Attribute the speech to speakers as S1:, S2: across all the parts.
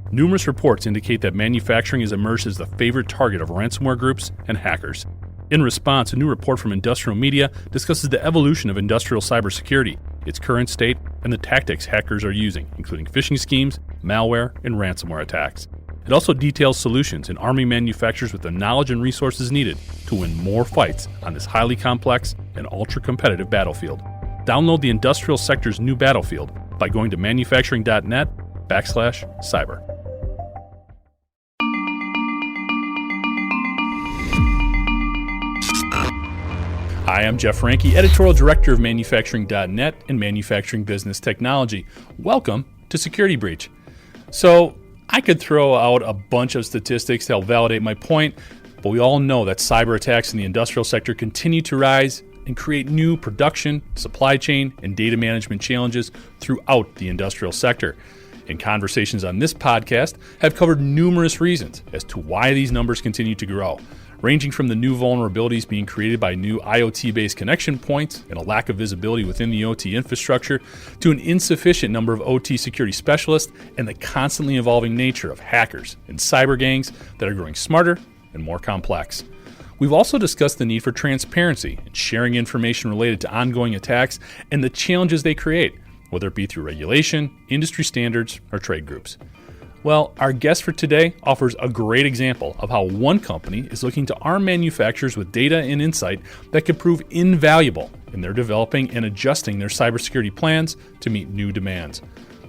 S1: Numerous reports indicate that manufacturing has emerged as the favorite target of ransomware groups and hackers. In response, a new report from Industrial Media discusses the evolution of industrial cybersecurity, its current state, and the tactics hackers are using, including phishing schemes, malware, and ransomware attacks. It also details solutions in arming manufacturers with the knowledge and resources needed to win more fights on this highly complex and ultra-competitive battlefield. Download the industrial sector's new battlefield by going to manufacturing.net/cyber. Hi, I'm Jeff Ranke, Editorial Director of Manufacturing.net and Manufacturing Business Technology. Welcome to Security Breach. So, I could throw out a bunch of statistics that will validate my point, but we all know that cyber attacks in the industrial sector continue to rise and create new production, supply chain, and data management challenges throughout the industrial sector. And conversations on this podcast have covered numerous reasons as to why these numbers continue to grow, ranging from the new vulnerabilities being created by new IoT-based connection points and a lack of visibility within the OT infrastructure, to an insufficient number of OT security specialists and the constantly evolving nature of hackers and cyber gangs that are growing smarter and more complex. We've also discussed the need for transparency and sharing information related to ongoing attacks and the challenges they create, whether it be through regulation, industry standards, or trade groups. Well, our guest for today offers a great example of how one company is looking to arm manufacturers with data and insight that could prove invaluable in their developing and adjusting their cybersecurity plans to meet new demands.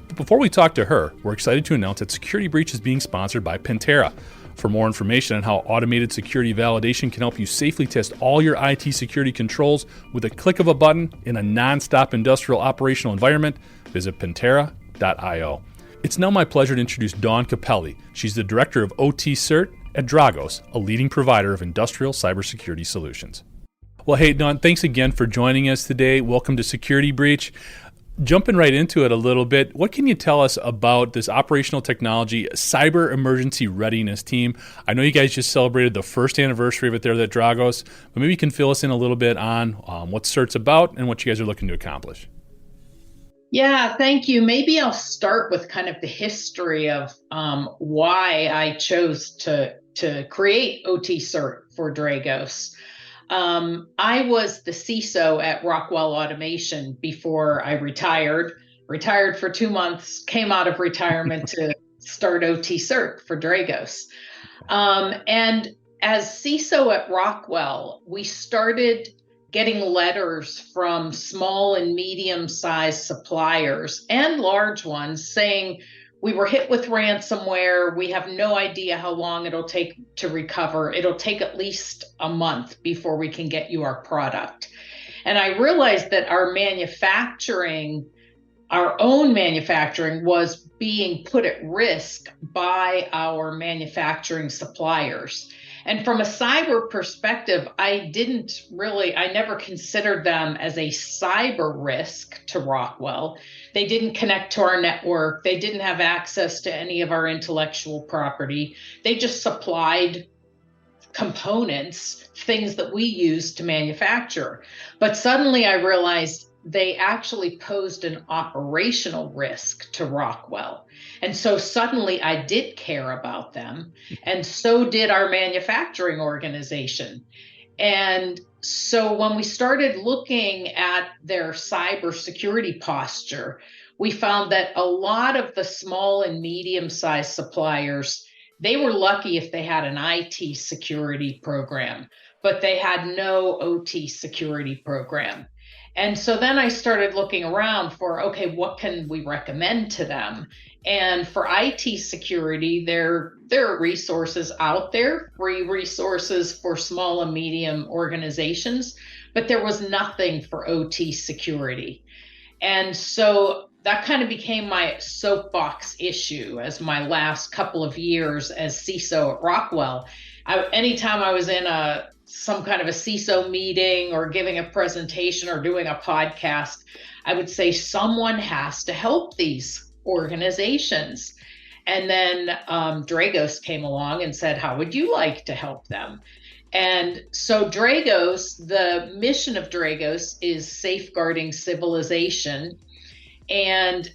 S1: But before we talk to her, we're excited to announce that Security Breach is being sponsored by Pentera. For more information on how automated security validation can help you safely test all your IT security controls with a click of a button in a non-stop industrial operational environment, visit Pentera.io. It's now my pleasure to introduce Dawn Capelli. She's the Director of OT Cert at Dragos, a leading provider of industrial cybersecurity solutions. Well, hey, Dawn, thanks again for joining us today. Welcome to Security Breach. Jumping right into it a little bit, what can you tell us about this operational technology cyber emergency readiness team? I know you guys just celebrated the first anniversary of it there at Dragos, but maybe you can fill us in a little bit on what CERT's about and what you guys are looking to accomplish.
S2: Yeah, thank you. Maybe I'll start with kind of the history of why I chose to create OT Cert for Dragos. I was the CISO at Rockwell Automation before I retired for 2 months, came out of retirement to start OT Cert for Dragos. And as CISO at Rockwell, we started getting letters from small and medium-sized suppliers and large ones saying, we were hit with ransomware. We have no idea how long it'll take to recover. It'll take at least a month before we can get you our product. And I realized that our own manufacturing was being put at risk by our manufacturing suppliers. And from a cyber perspective, I never considered them as a cyber risk to Rockwell. They didn't connect to our network. They didn't have access to any of our intellectual property. They just supplied components, things that we use to manufacture. But suddenly I realized they actually posed an operational risk to Rockwell. And so suddenly I did care about them, and so did our manufacturing organization. And so when we started looking at their cybersecurity posture, we found that a lot of the small and medium-sized suppliers, they were lucky if they had an IT security program, but they had no OT security program. And so then I started looking around for, okay, what can we recommend to them? And for IT security, there are resources out there, free resources for small and medium organizations, but there was nothing for OT security. And so that kind of became my soapbox issue as my last couple of years as CISO at Rockwell. Anytime I was in some kind of a CISO meeting or giving a presentation or doing a podcast, I would say someone has to help these organizations. And then Dragos came along and said, how would you like to help them? And so Dragos, the mission of Dragos is safeguarding civilization. And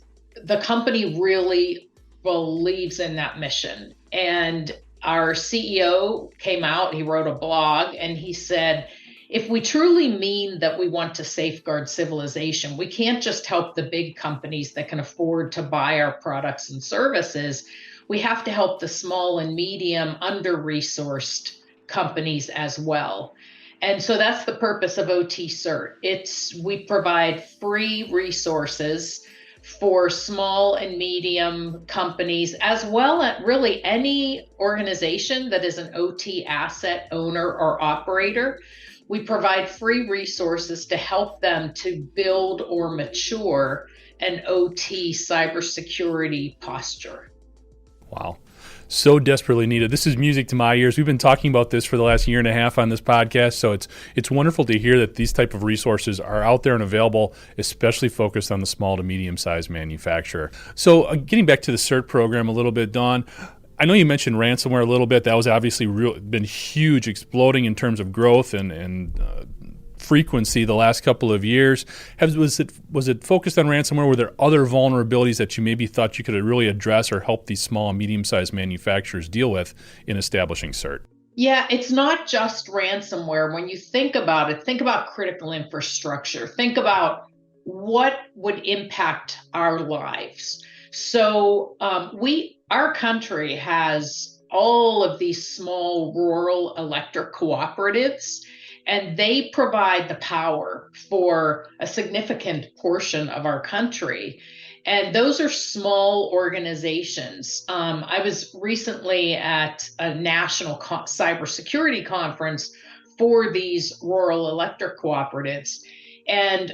S2: the company really believes in that mission. And our CEO came out, he wrote a blog, and he said, if we truly mean that we want to safeguard civilization, we can't just help the big companies that can afford to buy our products and services. We have to help the small and medium, under-resourced companies as well. And so that's the purpose of OT Cert. We provide free resources for small and medium companies, as well as really any organization that is an OT asset owner or operator. We provide free resources to help them to build or mature an OT cybersecurity posture.
S1: Wow. So desperately needed. This is music to my ears. We've been talking about this for the last year and a half on this podcast, so it's wonderful to hear that these type of resources are out there and available, especially focused on the small to medium-sized manufacturer. So getting back to the CERT program a little bit, Dawn, I know you mentioned ransomware a little bit. That was obviously been huge, exploding in terms of growth and frequency the last couple of years. Was it focused on ransomware? Were there other vulnerabilities that you maybe thought you could really address or help these small and medium-sized manufacturers deal with in establishing CERT?
S2: Yeah, it's not just ransomware. When you think about it, think about critical infrastructure. Think about what would impact our lives. So our country has all of these small rural electric cooperatives, and they provide the power for a significant portion of our country. And those are small organizations. I was recently at a national cybersecurity conference for these rural electric cooperatives. And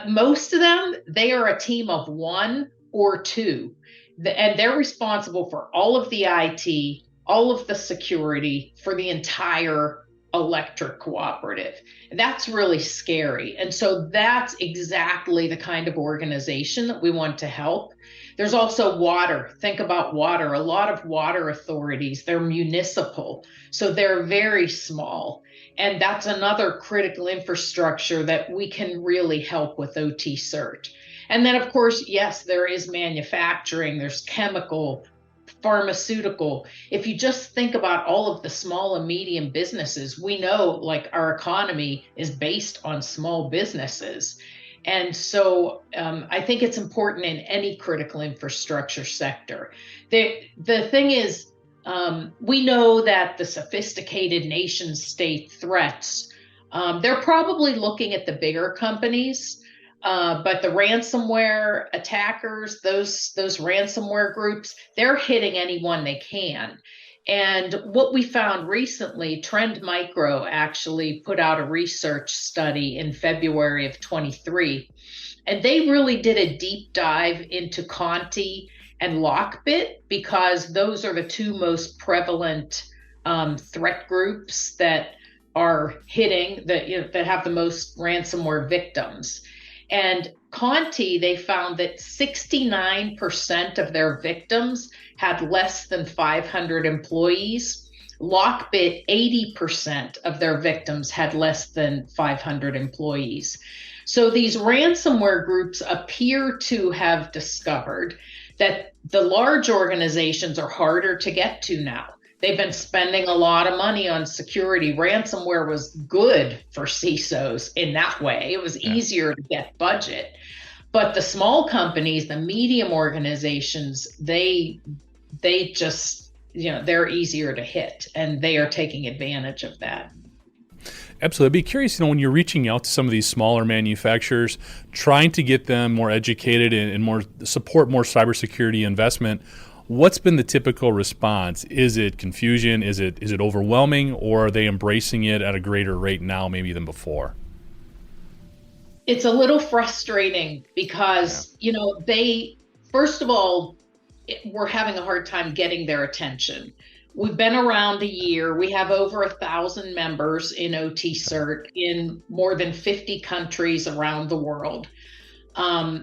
S2: most of them, they are a team of one or two. And they're responsible for all of the IT, all of the security for the entire electric cooperative. That's really scary. And so that's exactly the kind of organization that we want to help. There's also water. Think about water. A lot of water authorities, they're municipal, so they're very small. And that's another critical infrastructure that we can really help with OT Cert. And then, of course, yes, there is manufacturing, there's chemical, pharmaceutical. If you just think about all of the small and medium businesses, we know like our economy is based on small businesses. And so I think it's important in any critical infrastructure sector. The thing is, we know that the sophisticated nation state threats, they're probably looking at the bigger companies. But the ransomware attackers, those ransomware groups, they're hitting anyone they can. And what we found recently, Trend Micro actually put out a research study in February of 23, and they really did a deep dive into Conti and Lockbit, because those are the two most prevalent threat groups that are hitting, that have the most ransomware victims. And Conti, they found that 69% of their victims had less than 500 employees. Lockbit, 80% of their victims had less than 500 employees. So these ransomware groups appear to have discovered that the large organizations are harder to get to now. They've been spending a lot of money on security. Ransomware was good for CISOs in that way. It was easier to get budget. But the small companies, the medium organizations, they just, they're easier to hit, and they are taking advantage of that.
S1: Absolutely. I'd be curious, when you're reaching out to some of these smaller manufacturers, trying to get them more educated and more support more cybersecurity investment, what's been the typical response? Is it confusion? Is it overwhelming, or are they embracing it at a greater rate now maybe than before?
S2: It's a little frustrating because, they, first of all, we're having a hard time getting their attention. We've been around a year. We have over 1,000 members in OT Cert in more than 50 countries around the world.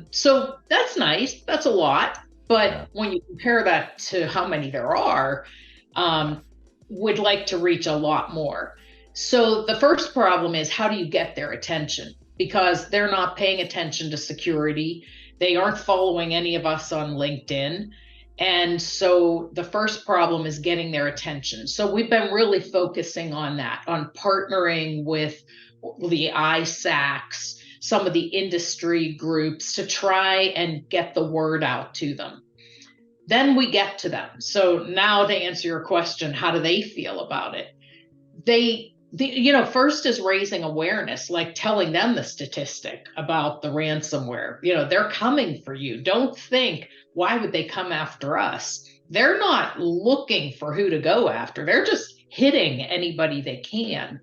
S2: So that's nice. That's a lot. But when you compare that to how many there are, would like to reach a lot more. So the first problem is, how do you get their attention? Because they're not paying attention to security. They aren't following any of us on LinkedIn. And so the first problem is getting their attention. So we've been really focusing on that, on partnering with the ISACs, some of the industry groups to try and get the word out to them. Then we get to them. So now to answer your question, how do they feel about it? First is raising awareness, like telling them the statistic about the ransomware. They're coming for you. Don't think, why would they come after us? They're not looking for who to go after. They're just hitting anybody they can.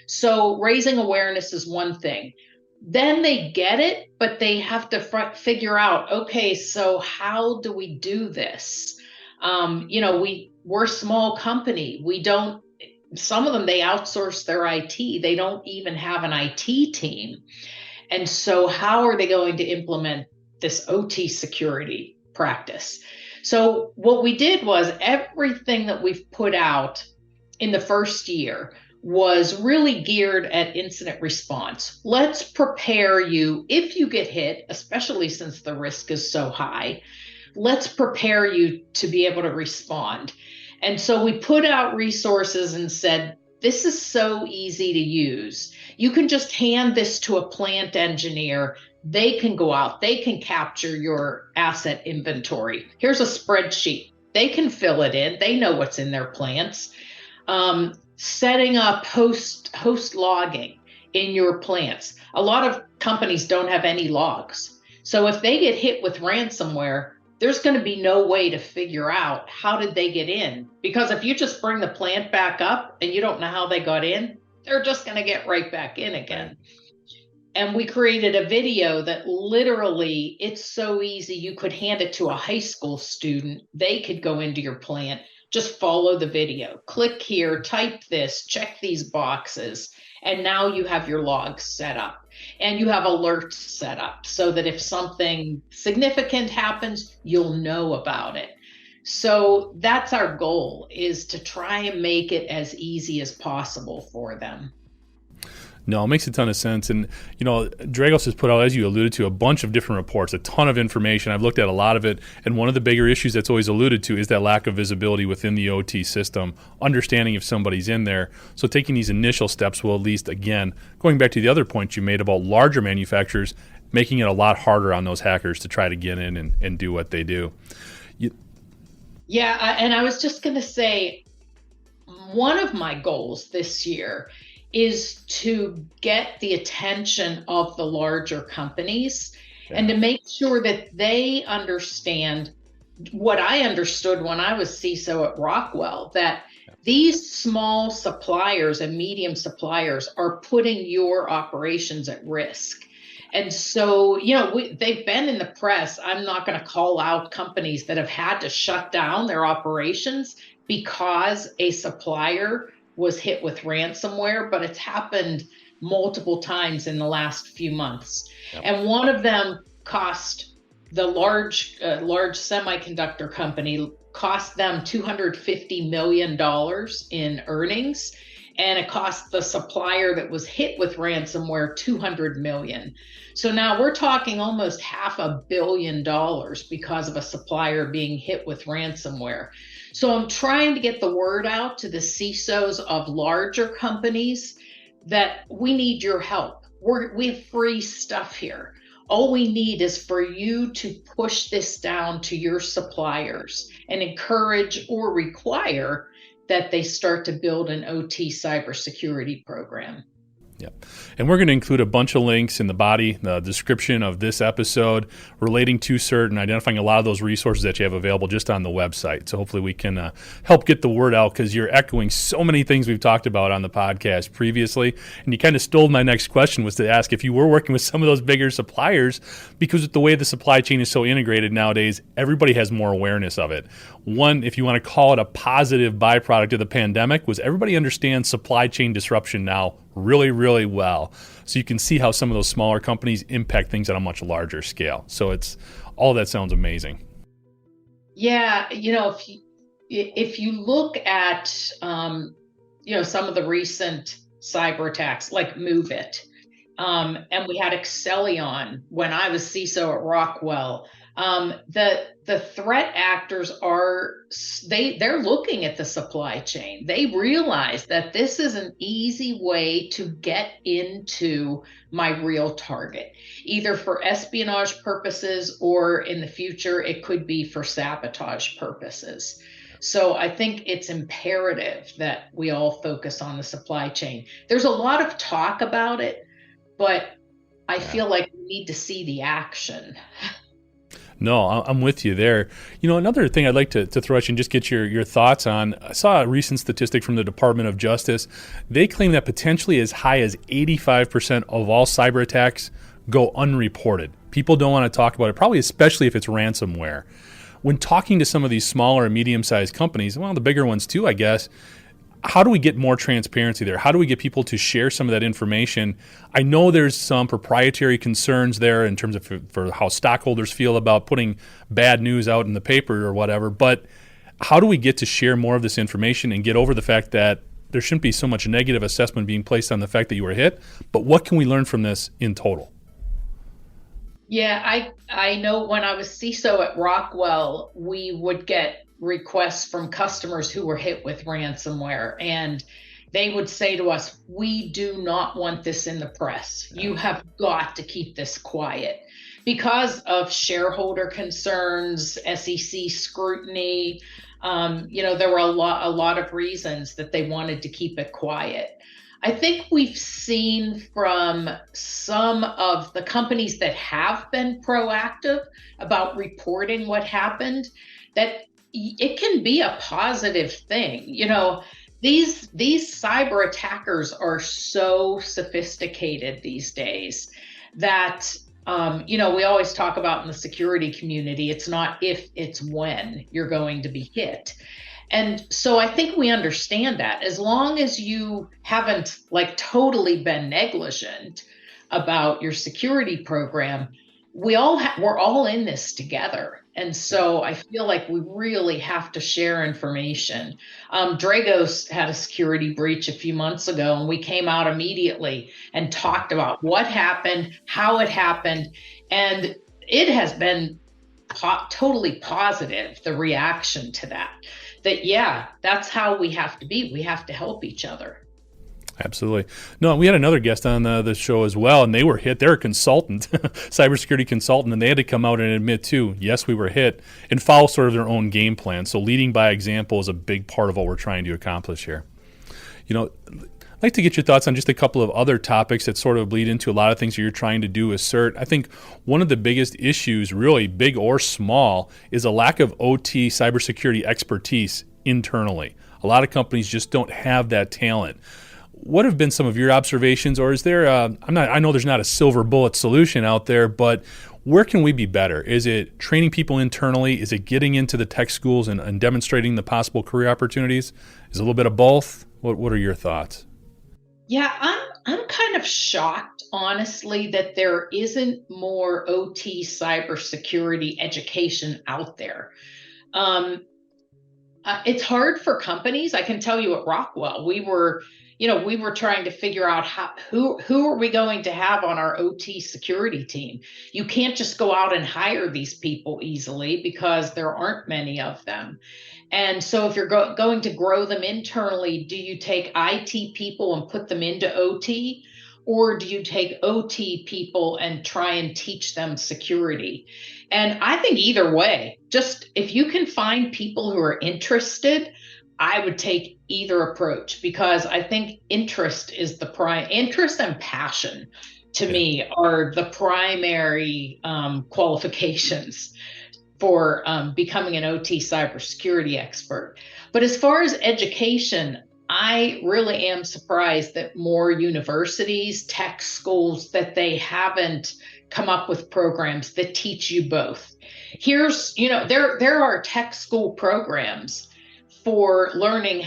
S2: So raising awareness is one thing. Then they get it, but they have to figure out, okay, so how do we do this? We're a small company. We don't, some of them, they outsource their IT. They don't even have an IT team. And so how are they going to implement this OT security practice? So what we did was everything that we've put out in the first year was really geared at incident response. Let's prepare you if you get hit, especially since the risk is so high. Let's prepare you to be able to respond. And so we put out resources and said, this is so easy to use. You can just hand this to a plant engineer. They can go out, they can capture your asset inventory. Here's a spreadsheet. They can fill it in. They know what's in their plants. Setting up host logging in your plants. A lot of companies don't have any logs. So if they get hit with ransomware, there's going to be no way to figure out how did they get in. Because if you just bring the plant back up and you don't know how they got in, they're just going to get right back in again. And we created a video that literally, it's so easy. You could hand it to a high school student. They could go into your plant, just follow the video, click here, type this, check these boxes. And now you have your logs set up and you have alerts set up so that if something significant happens, you'll know about it. So that's our goal, is to try and make it as easy as possible for them.
S1: No, it makes a ton of sense. And, Dragos has put out, as you alluded to, a bunch of different reports, a ton of information. I've looked at a lot of it. And one of the bigger issues that's always alluded to is that lack of visibility within the OT system, understanding if somebody's in there. So taking these initial steps will at least, again, going back to the other point you made about larger manufacturers, making it a lot harder on those hackers to try to get in and do what they do.
S2: And I was just going to say, one of my goals this year is to get the attention of the larger companies and to make sure that they understand what I understood when I was CISO at Rockwell, that these small suppliers and medium suppliers are putting your operations at risk. And so, they've been in the press. I'm not going to call out companies that have had to shut down their operations because a supplier was hit with ransomware, but it's happened multiple times in the last few months. Yep. And one of them cost the large semiconductor company, cost them $250 million in earnings. And it cost the supplier that was hit with ransomware $200 million. So now we're talking almost $500 million because of a supplier being hit with ransomware. So I'm trying to get the word out to the CISOs of larger companies that we need your help. We have free stuff here. All we need is for you to push this down to your suppliers and encourage or require that they start to build an OT cybersecurity program.
S1: Yep. And we're going to include a bunch of links in the body, the description of this episode relating to CERT and identifying a lot of those resources that you have available just on the website. So hopefully we can help get the word out, because you're echoing so many things we've talked about on the podcast previously. And you kind of stole my next question, was to ask if you were working with some of those bigger suppliers, because with the way the supply chain is so integrated nowadays, everybody has more awareness of it. One, if you want to call it a positive byproduct of the pandemic, was everybody understands supply chain disruption now really, really well. So you can see how some of those smaller companies impact things on a much larger scale. So it's all that sounds amazing.
S2: Yeah, if you look at some of the recent cyber attacks, like MoveIt, and we had Excellion when I was CISO at Rockwell. The threat actors they're looking at the supply chain. They realize that this is an easy way to get into my real target, either for espionage purposes or in the future it could be for sabotage purposes. So I think it's imperative that we all focus on the supply chain. There's a lot of talk about it, but I
S1: Yeah.
S2: feel like we need to see the action.
S1: No, I'm with you there. Another thing I'd like to throw at you and just get your thoughts on. I saw a recent statistic from the Department of Justice. They claim that potentially as high as 85% of all cyber attacks go unreported. People don't want to talk about it, probably especially if it's ransomware. When talking to some of these smaller and medium-sized companies, well, the bigger ones too, I guess, how do we get more transparency there? How do we get people to share some of that information? I know there's some proprietary concerns there in terms of for how stockholders feel about putting bad news out in the paper or whatever, but how do we get to share more of this information and get over the fact that there shouldn't be so much negative assessment being placed on the fact that you were hit, but what can we learn from this in total?
S2: Yeah, I know when I was CISO at Rockwell, we would get requests from customers who were hit with ransomware, and they would say to us, "We do not want this in the press. You have got to keep this quiet." Because of shareholder concerns, SEC scrutiny, there were a lot of reasons that they wanted to keep it quiet. I think we've seen from some of the companies that have been proactive about reporting what happened that it can be a positive thing. These cyber attackers are so sophisticated these days that we always talk about in the security community, it's not if, it's when you're going to be hit. And so I think we understand that as long as you haven't like totally been negligent about your security program, we're all in this together. And so I feel like we really have to share information. Dragos had a security breach a few months ago, and we came out immediately and talked about what happened, how it happened, and it has been totally positive, the reaction to that. Yeah, that's how we have to be. We have to help each other.
S1: Absolutely. No, we had another guest on the show as well, and they were hit. They're a consultant, cybersecurity consultant, and they had to come out and admit, too, yes, we were hit, and follow sort of their own game plan. So leading by example is a big part of what we're trying to accomplish here. I'd like to get your thoughts on just a couple of other topics that sort of bleed into a lot of things that you're trying to do assert. I think one of the biggest issues, really big or small, is a lack of OT cybersecurity expertise internally. A lot of companies just don't have that talent. What have been some of your observations, or is there I know there's not a silver bullet solution out there, but where can we be better? Is it training people internally? Is it getting into the tech schools and demonstrating the possible career opportunities? Is it a little bit of both? What are your thoughts?
S2: Yeah, I'm kind of shocked, honestly, that there isn't more OT cybersecurity education out there. It's hard for companies. I can tell you at Rockwell, we were trying to figure out who are we going to have on our OT security team. You can't just go out and hire these people easily because there aren't many of them. And so if you're going to grow them internally, do you take IT people and put them into OT? Or do you take OT people and try and teach them security? And I think either way, just if you can find people who are interested, I would take either approach, because I think interest and passion to me are the primary qualifications for becoming an OT cybersecurity expert. But as far as education, I really am surprised that more universities, tech schools, that they haven't come up with programs that teach you both. There are tech school programs for learning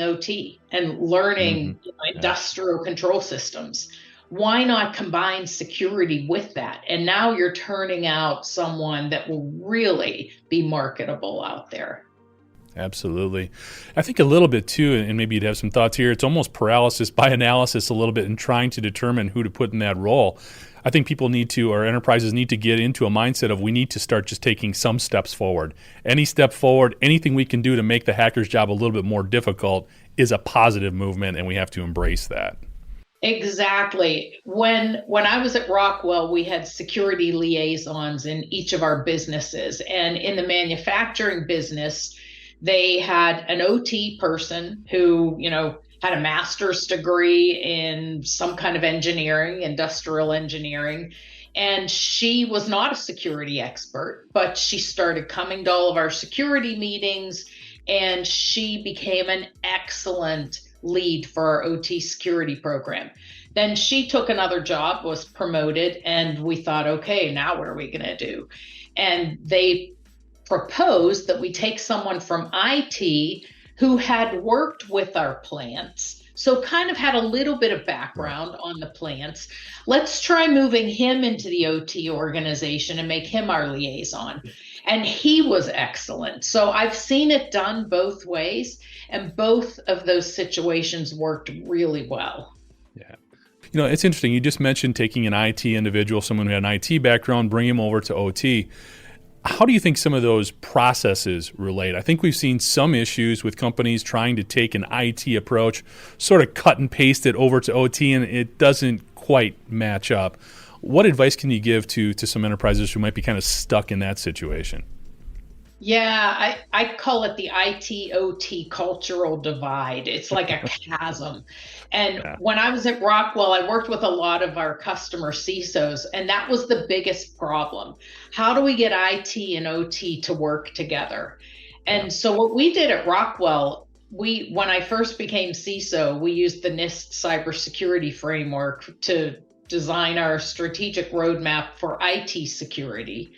S2: OT and learning industrial control systems. Why not combine security with that? And now you're turning out someone that will really be marketable out there.
S1: Absolutely. I think a little bit too, and maybe you'd have some thoughts here, it's almost paralysis by analysis a little bit in trying to determine who to put in that role. I think people need to, or enterprises need to get into a mindset of we need to start just taking some steps forward. Any step forward, anything we can do to make the hacker's job a little bit more difficult is a positive movement, and we have to embrace that.
S2: Exactly. When I was at Rockwell, we had security liaisons in each of our businesses. And in the manufacturing business, they had an OT person who, had a master's degree in some kind of engineering, industrial engineering. And she was not a security expert, but she started coming to all of our security meetings, and she became an excellent lead for our OT security program. Then she took another job, was promoted, and we thought, okay, now what are we going to do? And they proposed that we take someone from IT who had worked with our plants, so kind of had a little bit of background on the plants. Let's try moving him into the OT organization and make him our liaison. And he was excellent. So I've seen it done both ways, and both of those situations worked really well.
S1: Yeah. It's interesting. You just mentioned taking an IT individual, someone who had an IT background, bring him over to OT. How do you think some of those processes relate? I think we've seen some issues with companies trying to take an IT approach, sort of cut and paste it over to OT, and it doesn't quite match up. What advice can you give to some enterprises who might be kind of stuck in that situation?
S2: Yeah, I call it the IT-OT cultural divide. It's like a chasm. And when I was at Rockwell, I worked with a lot of our customer CISOs, and that was the biggest problem. How do we get IT and OT to work together? And so what we did at Rockwell, when I first became CISO, we used the NIST cybersecurity framework to design our strategic roadmap for IT security.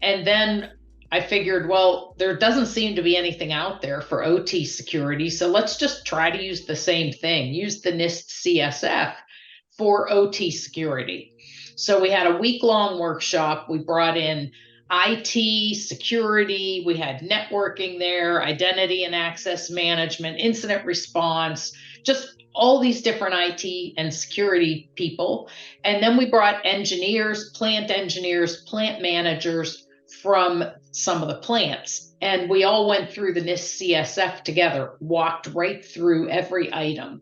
S2: And then I figured, well, there doesn't seem to be anything out there for OT security, so let's just try to use the same thing, use the NIST CSF for OT security. So we had a week-long workshop. We brought in IT, security, we had networking there, identity and access management, incident response, just all these different IT and security people. And then we brought engineers, plant managers from some of the plants. And we all went through the NIST CSF together, walked right through every item.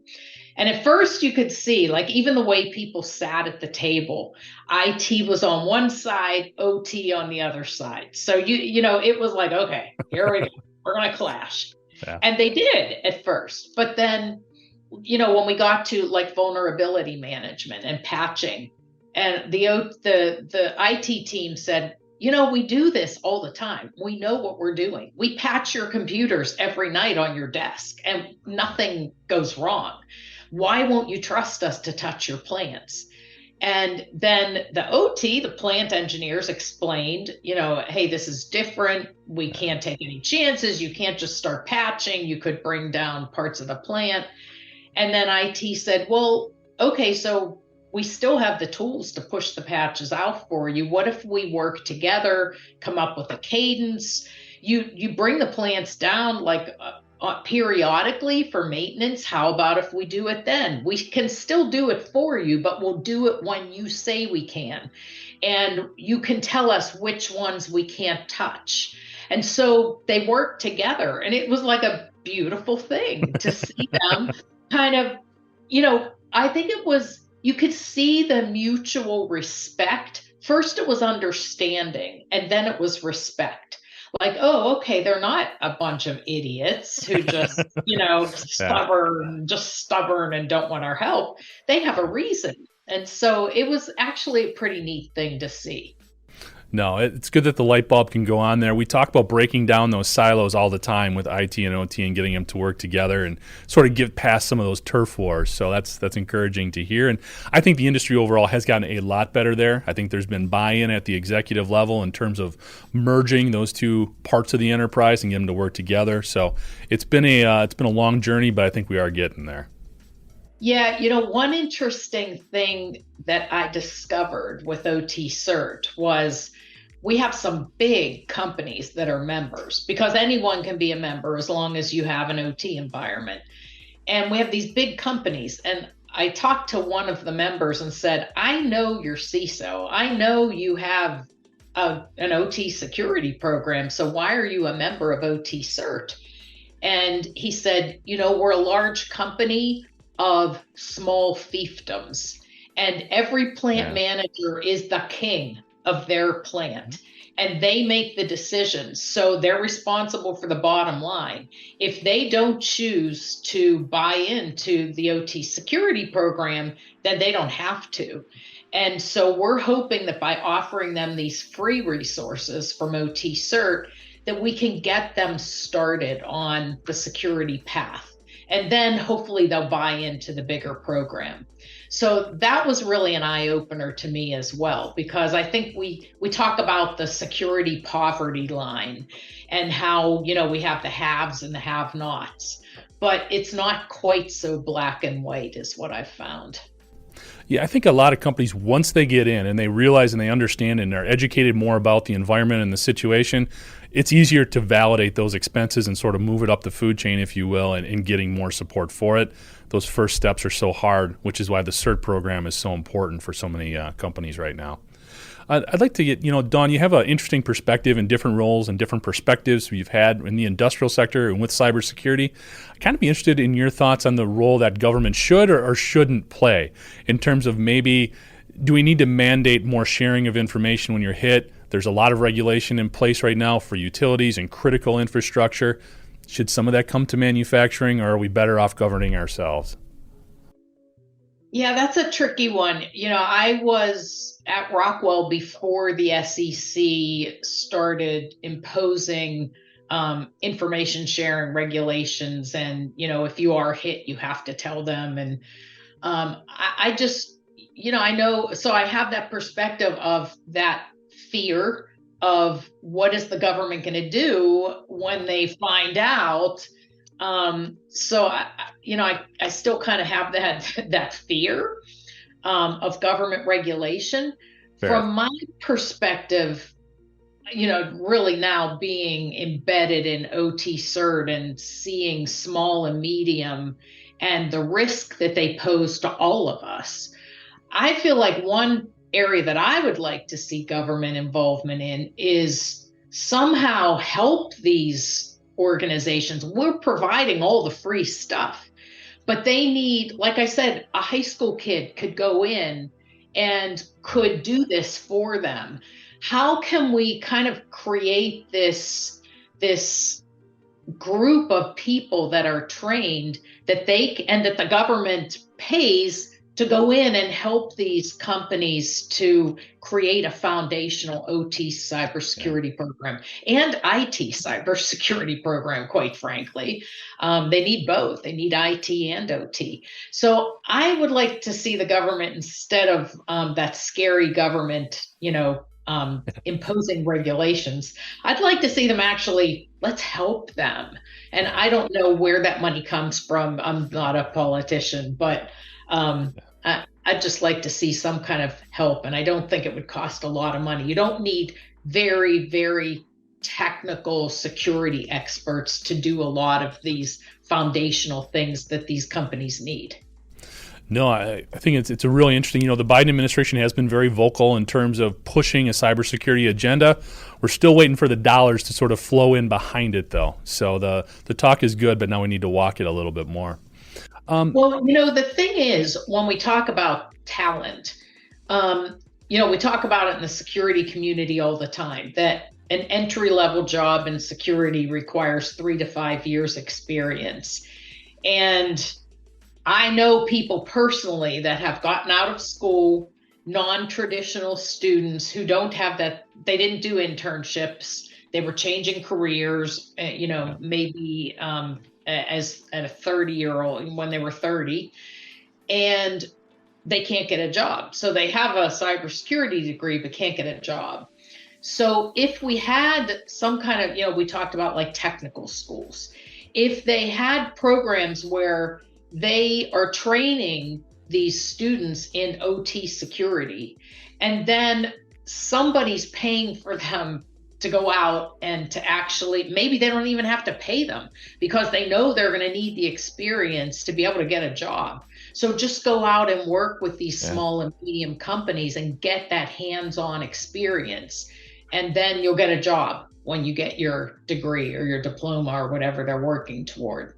S2: And at first you could see, like, even the way people sat at the table, IT was on one side, OT on the other side. So, it was like, okay, here we go. We're going to clash. Yeah. And they did at first. But then, when we got to like vulnerability management and patching, and the IT team said, we do this all the time. We know what we're doing. We patch your computers every night on your desk and nothing goes wrong. Why won't you trust us to touch your plants? And then the OT, the plant engineers, explained, hey, this is different. We can't take any chances. You can't just start patching. You could bring down parts of the plant. And then IT said, well, okay, so we still have the tools to push the patches out for you. What if we work together, come up with a cadence? You bring the plants down periodically for maintenance. How about if we do it then? We can still do it for you, but we'll do it when you say we can. And you can tell us which ones we can't touch. And so they worked together, and it was like a beautiful thing to see them kind of, I think it was, you could see the mutual respect. First, it was understanding, and then it was respect. Like, oh, okay, they're not a bunch of idiots who just, stubborn and don't want our help. They have a reason. And so it was actually a pretty neat thing to see.
S1: No, it's good that the light bulb can go on there. We talk about breaking down those silos all the time with IT and OT and getting them to work together and sort of get past some of those turf wars. So that's encouraging to hear. And I think the industry overall has gotten a lot better there. I think there's been buy-in at the executive level in terms of merging those two parts of the enterprise and getting them to work together. So it's been a long journey, but I think we are getting there.
S2: Yeah, one interesting thing that I discovered with OT Cert was we have some big companies that are members, because anyone can be a member as long as you have an OT environment. And we have these big companies. And I talked to one of the members and said, I know your CISO. I know you have an OT security program. So why are you a member of OT Cert? And he said, we're a large company of small fiefdoms, and every plant manager is the king of their plant, and they make the decisions. So they're responsible for the bottom line. If they don't choose to buy into the OT security program, then they don't have to. And so we're hoping that by offering them these free resources from OT Cert, that we can get them started on the security path. And then hopefully they'll buy into the bigger program. So that was really an eye-opener to me as well, because I think we talk about the security poverty line and how, we have the haves and the have-nots, but it's not quite so black and white is what I've found.
S1: Yeah, I think a lot of companies, once they get in and they realize and they understand and are educated more about the environment and the situation, it's easier to validate those expenses and sort of move it up the food chain, if you will, and getting more support for it. Those first steps are so hard, which is why the CERT program is so important for so many companies right now. I'd like to get, Dawn, you have an interesting perspective in different roles and different perspectives you've had in the industrial sector and with cybersecurity. I'd kind of be interested in your thoughts on the role that government should or shouldn't play in terms of maybe, do we need to mandate more sharing of information when you're hit? There's a lot of regulation in place right now for utilities and critical infrastructure. Should some of that come to manufacturing, or are we better off governing ourselves?
S2: Yeah, that's a tricky one. I was at Rockwell before the SEC started imposing information sharing regulations. And, if you are hit, you have to tell them. And I just, I know, so I have that perspective of that fear of what is the government going to do when they find out. So I still kind of have that fear of government regulation.
S1: Fair.
S2: From my perspective, really now being embedded in OT Cert and seeing small and medium and the risk that they pose to all of us, I feel like one area that I would like to see government involvement in is somehow help these organizations. We're providing all the free stuff, but they need, like I said, a high school kid could go in and could do this for them. How can we kind of create this group of people that are trained that that the government pays to go in and help these companies to create a foundational OT cybersecurity program and IT cybersecurity program, quite frankly. They need both. They need IT and OT. So I would like to see the government, instead of that scary government, imposing regulations, I'd like to see them actually, let's help them. And I don't know where that money comes from. I'm not a politician, but I'd just like to see some kind of help. And I don't think it would cost a lot of money. You don't need very, very technical security experts to do a lot of these foundational things that these companies need.
S1: No, I think it's a really interesting, the Biden administration has been very vocal in terms of pushing a cybersecurity agenda. We're still waiting for the dollars to sort of flow in behind it, though. So the talk is good, but now we need to walk it a little bit more.
S2: Well, the thing is, when we talk about talent, we talk about it in the security community all the time, that an entry-level job in security requires 3 to 5 years experience. And I know people personally that have gotten out of school, non-traditional students who don't have that, they didn't do internships, they were changing careers, maybe as a 30-year-old when they were 30, and they can't get a job. So they have a cybersecurity degree but can't get a job. So if we had some kind of, we talked about like technical schools, if they had programs where they are training these students in OT security, and then somebody's paying for them to go out and to actually, maybe they don't even have to pay them because they know they're going to need the experience to be able to get a job. So just go out and work with these
S1: Yeah.
S2: small and medium companies and get that hands-on experience. And then you'll get a job when you get your degree or your diploma or whatever they're working toward.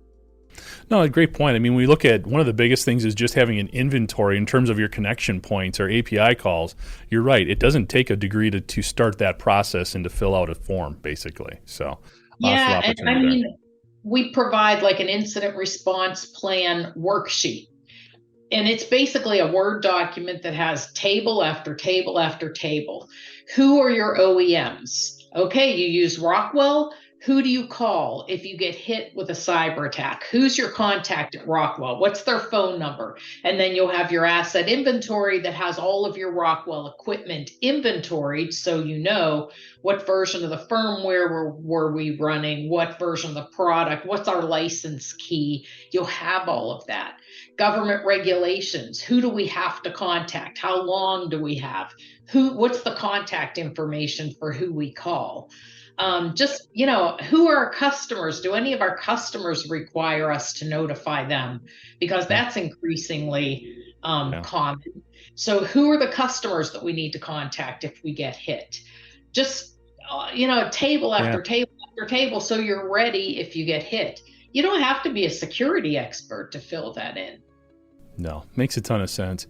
S1: No, a great point. I mean, we look at one of the biggest things is just having an inventory in terms of your connection points or API calls. You're right. It doesn't take a degree to start that process and to fill out a form, basically. So lots of
S2: Yeah, and I
S1: opportunity there.
S2: mean, we provide like an incident response plan worksheet. And it's basically a Word document that has table after table after table. Who are your OEMs? Okay, you use Rockwell. Who do you call if you get hit with a cyber attack? Who's your contact at Rockwell? What's their phone number? And then you'll have your asset inventory that has all of your Rockwell equipment inventoried, so you know what version of the firmware were we running, what version of the product, what's our license key. You'll have all of that. Government regulations, who do we have to contact? How long do we have? What's the contact information for who we call? Just, who are our customers? Do any of our customers require us to notify them? Because that's increasingly
S1: Yeah.
S2: common. So who are the customers that we need to contact if we get hit? Just, table after table after table, so you're ready if you get hit. You don't have to be a security expert to fill that in.
S1: No, makes a ton of sense.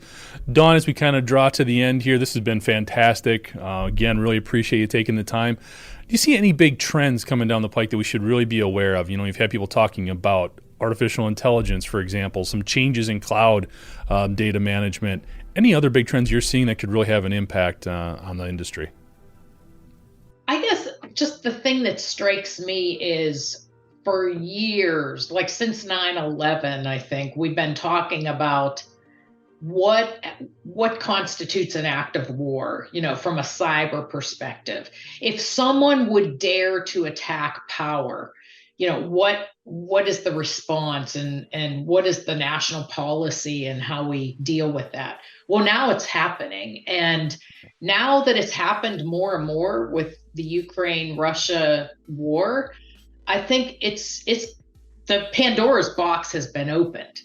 S1: Dawn, as we kind of draw to the end here, this has been fantastic. Again, really appreciate you taking the time. Do you see any big trends coming down the pike that we should really be aware of? You've had people talking about artificial intelligence, for example, some changes in cloud data management. Any other big trends you're seeing that could really have an impact on the industry?
S2: I guess just the thing that strikes me is, for years, like since 9/11, I think we've been talking about what constitutes an act of war, from a cyber perspective. If someone would dare to attack power, what is the response, and what is the national policy and how we deal with that? Well, now it's happening. And now that it's happened more and more with the Ukraine-Russia war, I think it's the Pandora's box has been opened.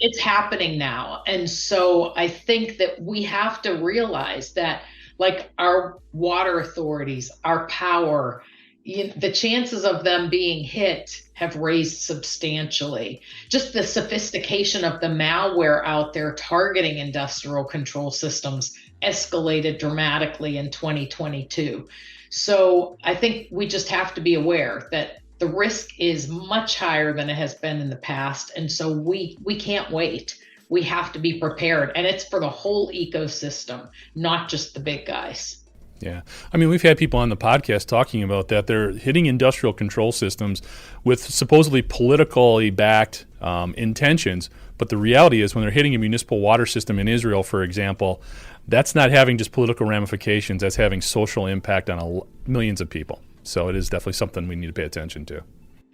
S2: It's happening now. And so I think that we have to realize that, like, our water authorities, our power, the chances of them being hit have raised substantially. Just the sophistication of the malware out there targeting industrial control systems escalated dramatically in 2022. So I think we just have to be aware that the risk is much higher than it has been in the past. And so we can't wait. We have to be prepared. And it's for the whole ecosystem, not just the big guys.
S1: Yeah. I mean, we've had people on the podcast talking about that. They're hitting industrial control systems with supposedly politically backed intentions. But the reality is, when they're hitting a municipal water system in Israel, for example, that's not having just political ramifications. That's having social impact on millions of people. So it is definitely something we need to pay attention to.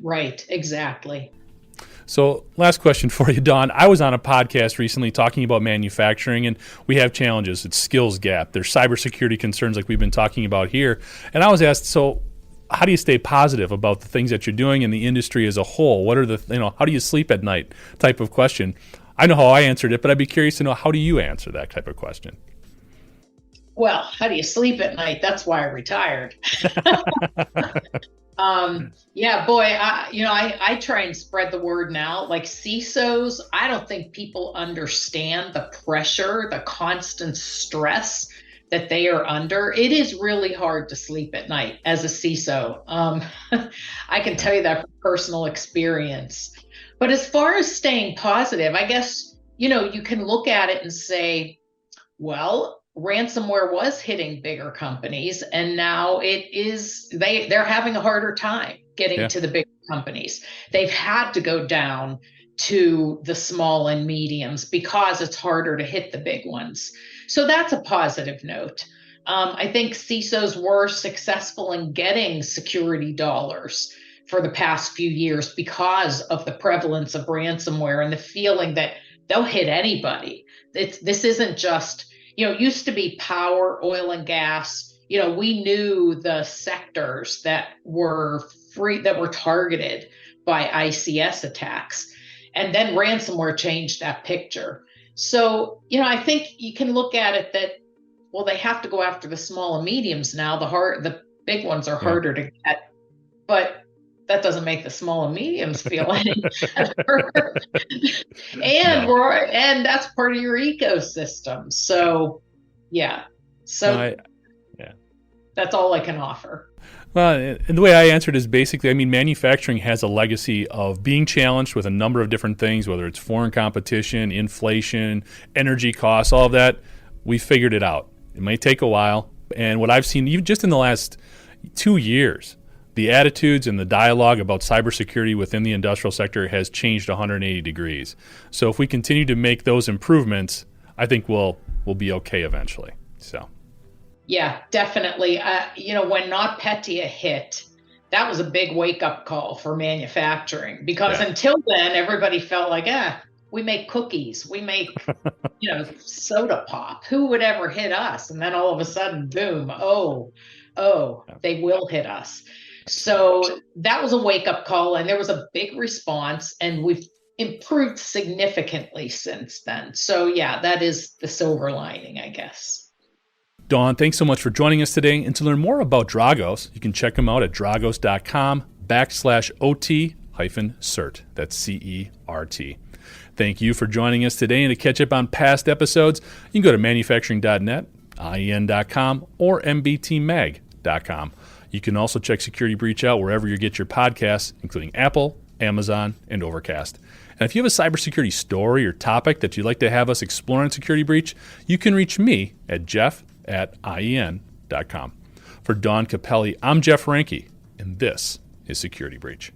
S2: Right. Exactly.
S1: So last question for you, Dawn. I was on a podcast recently talking about manufacturing, and we have challenges. It's skills gap. There's cybersecurity concerns like we've been talking about here. And I was asked, so how do you stay positive about the things that you're doing in the industry as a whole? What are how do you sleep at night type of question? I know how I answered it, but I'd be curious to know, how do you answer that type of question?
S2: Well, how do you sleep at night? That's why I retired. Yeah, boy, I try and spread the word now. Like CISOs, I don't think people understand the pressure, the constant stress that they are under. It is really hard to sleep at night as a CISO. I can tell you that from personal experience. But as far as staying positive, I guess, you can look at it and say, well, ransomware was hitting bigger companies, and now they're having a harder time getting to the big companies. They've had to go down to the small and mediums because it's harder to hit the big ones. So that's a positive note. I think CISOs were successful in getting security dollars for the past few years because of the prevalence of ransomware and the feeling that they'll hit anybody. This isn't just It used to be power, oil and gas. We knew the sectors that were targeted by ICS attacks. And then ransomware changed that picture. So, I think you can look at it that, well, they have to go after the small and mediums now. The big ones are harder to get, but that doesn't make the small and mediums feel any better. And that's part of your ecosystem. So, yeah. So that's all I can offer.
S1: Well, and the way I answered is basically, manufacturing has a legacy of being challenged with a number of different things, whether it's foreign competition, inflation, energy costs, all of that. We figured it out. It may take a while. And what I've seen, even just in the last 2 years, the attitudes and the dialogue about cybersecurity within the industrial sector has changed 180 degrees. So if we continue to make those improvements, I think we'll be okay eventually. So.
S2: Yeah, definitely. When NotPetya hit, that was a big wake-up call for manufacturing, because until then, everybody felt like, we make cookies, we make, soda pop. Who would ever hit us? And then all of a sudden, boom, they will hit us. So that was a wake-up call, and there was a big response, and we've improved significantly since then. So yeah, that is the silver lining, I guess.
S1: Dawn, thanks so much for joining us today. And to learn more about Dragos, you can check them out at dragos.com/OT-CERT. That's CERT. Thank you for joining us today. And to catch up on past episodes, you can go to manufacturing.net, IEN.com, or mbtmag.com. You can also check Security Breach out wherever you get your podcasts, including Apple, Amazon, and Overcast. And if you have a cybersecurity story or topic that you'd like to have us explore on Security Breach, you can reach me at jeff@IEN.com. For Dawn Capelli, I'm Jeff Ranke, and this is Security Breach.